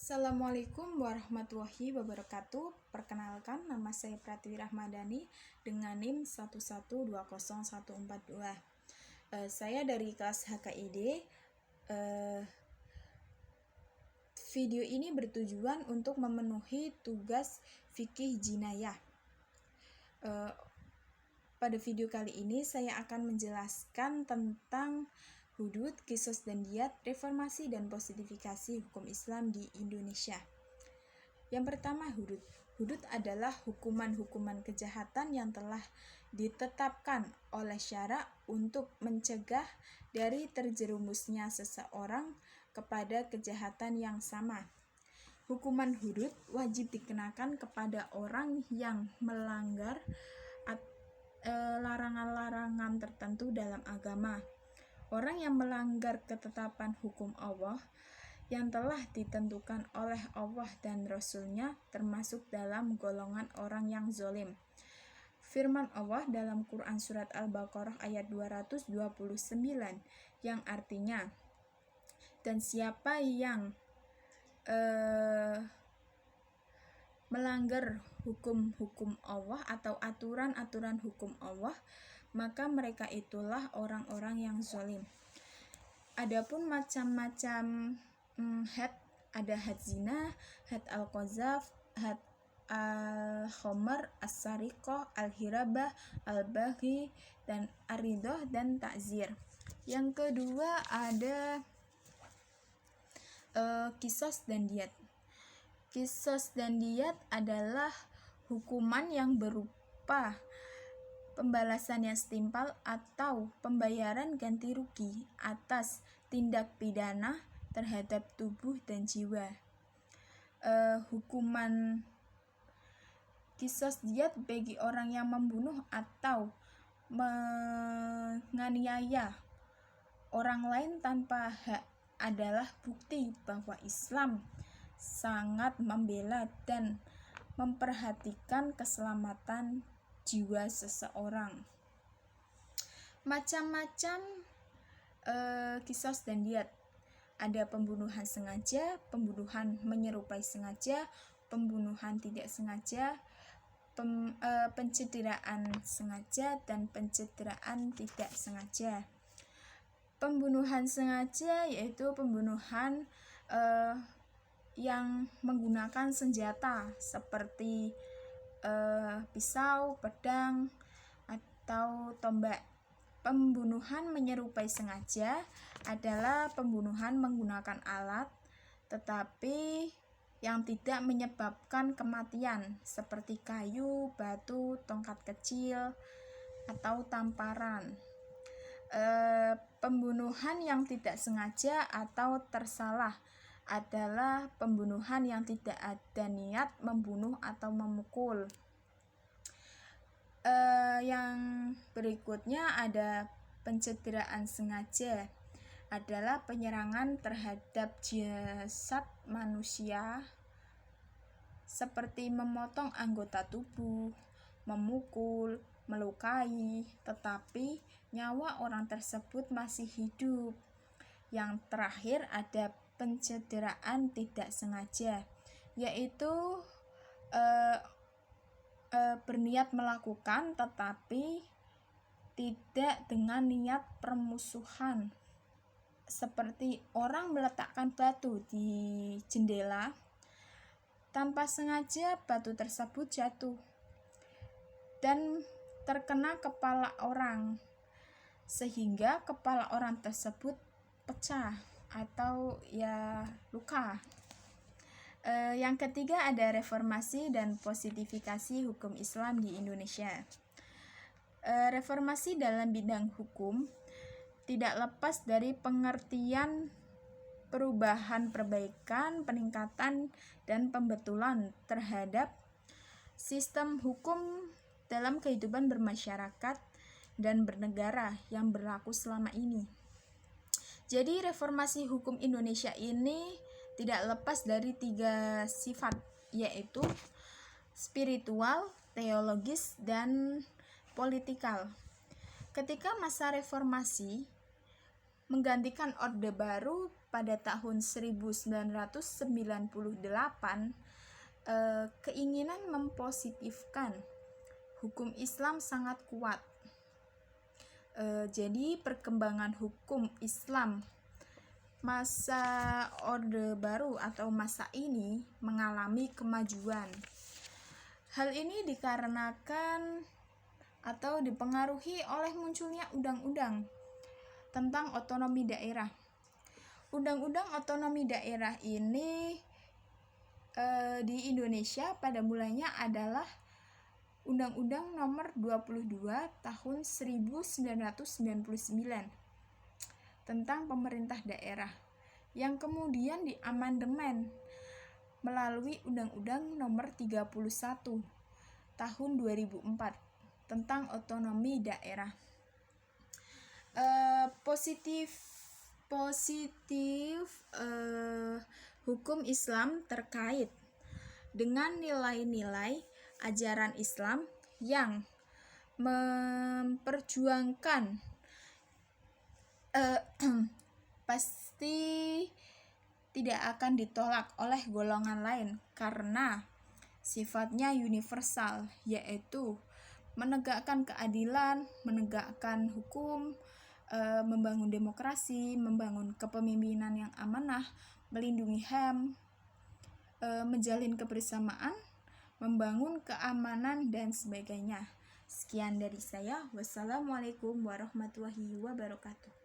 Assalamualaikum warahmatullahi wabarakatuh. Perkenalkan, nama saya Pratiwi Rahmadani dengan NIM 1120142. Saya dari kelas HKID. Video ini bertujuan untuk memenuhi tugas fikih jinayah. Pada video kali ini saya akan menjelaskan tentang hudud, qisas dan diyat, reformasi dan positifikasi hukum Islam di Indonesia. Yang pertama, hudud. Hudud adalah hukuman-hukuman kejahatan yang telah ditetapkan oleh syara untuk mencegah dari terjerumusnya seseorang kepada kejahatan yang sama. Hukuman hudud wajib dikenakan kepada orang yang melanggar larangan-larangan tertentu dalam agama. Orang yang melanggar ketetapan hukum Allah yang telah ditentukan oleh Allah dan Rasul-Nya termasuk dalam golongan orang yang zalim. Firman Allah dalam Quran Surat Al-Baqarah ayat 229 yang artinya, dan siapa yang melanggar hukum-hukum Allah atau aturan-aturan hukum Allah, maka mereka itulah orang-orang yang zalim. Adapun macam-macam had, ada had zina, had al-qazaf, had al-khamar, as-sariqah, al-hirabah, al-baghi, dan aridoh dan ta'zir. Yang kedua ada qisas dan diyat. Qisas dan diyat adalah hukuman yang berupa pembalasan yang setimpal atau pembayaran ganti rugi atas tindak pidana terhadap tubuh dan jiwa. Hukuman qisas diyat bagi orang yang membunuh atau menganiaya orang lain tanpa hak adalah bukti bahwa Islam sangat membela dan memperhatikan keselamatan jiwa seseorang. Macam-macam qisas dan diyat. Ada pembunuhan sengaja, pembunuhan menyerupai sengaja, pembunuhan tidak sengaja, pencederaan sengaja, dan pencederaan tidak sengaja. Pembunuhan sengaja yaitu pembunuhan yang menggunakan senjata seperti pisau, pedang, atau tombak. Pembunuhan menyerupai sengaja adalah pembunuhan menggunakan alat tetapi yang tidak menyebabkan kematian seperti kayu, batu, tongkat kecil, atau tamparan. Pembunuhan yang tidak sengaja atau tersalah adalah pembunuhan yang tidak ada niat membunuh atau memukul. Yang berikutnya ada pencederaan sengaja, adalah penyerangan terhadap jasad manusia seperti memotong anggota tubuh, memukul, melukai, tetapi nyawa orang tersebut masih hidup. Yang terakhir ada pencederaan tidak sengaja, yaitu berniat melakukan tetapi tidak dengan niat permusuhan, seperti orang meletakkan batu di jendela, tanpa sengaja batu tersebut jatuh dan terkena kepala orang sehingga kepala orang tersebut pecah atau luka. Yang ketiga ada reformasi dan positifikasi hukum Islam di Indonesia. Reformasi dalam bidang hukum tidak lepas dari pengertian perubahan, perbaikan, peningkatan, dan pembetulan terhadap sistem hukum dalam kehidupan bermasyarakat dan bernegara yang berlaku selama ini. Jadi reformasi hukum Indonesia ini tidak lepas dari 3 sifat, yaitu spiritual, teologis, dan politikal. Ketika masa reformasi menggantikan Orde Baru pada tahun 1998, keinginan mempositifkan hukum Islam sangat kuat. Jadi perkembangan hukum Islam masa Orde Baru atau masa ini mengalami kemajuan. Hal ini dikarenakan atau dipengaruhi oleh munculnya undang-undang tentang otonomi daerah. Undang-undang otonomi daerah ini di Indonesia pada mulanya adalah Undang-Undang Nomor 22 Tahun 1999 tentang pemerintah daerah, yang kemudian diamandemen melalui Undang-Undang Nomor 31 Tahun 2004 tentang otonomi daerah. Positif hukum Islam terkait dengan nilai-nilai ajaran Islam yang memperjuangkan pasti tidak akan ditolak oleh golongan lain karena sifatnya universal, yaitu menegakkan keadilan, menegakkan hukum, membangun demokrasi, membangun kepemimpinan yang amanah, melindungi HAM, menjalin kebersamaan, membangun keamanan, dan sebagainya. Sekian dari saya. Wassalamualaikum warahmatullahi wabarakatuh.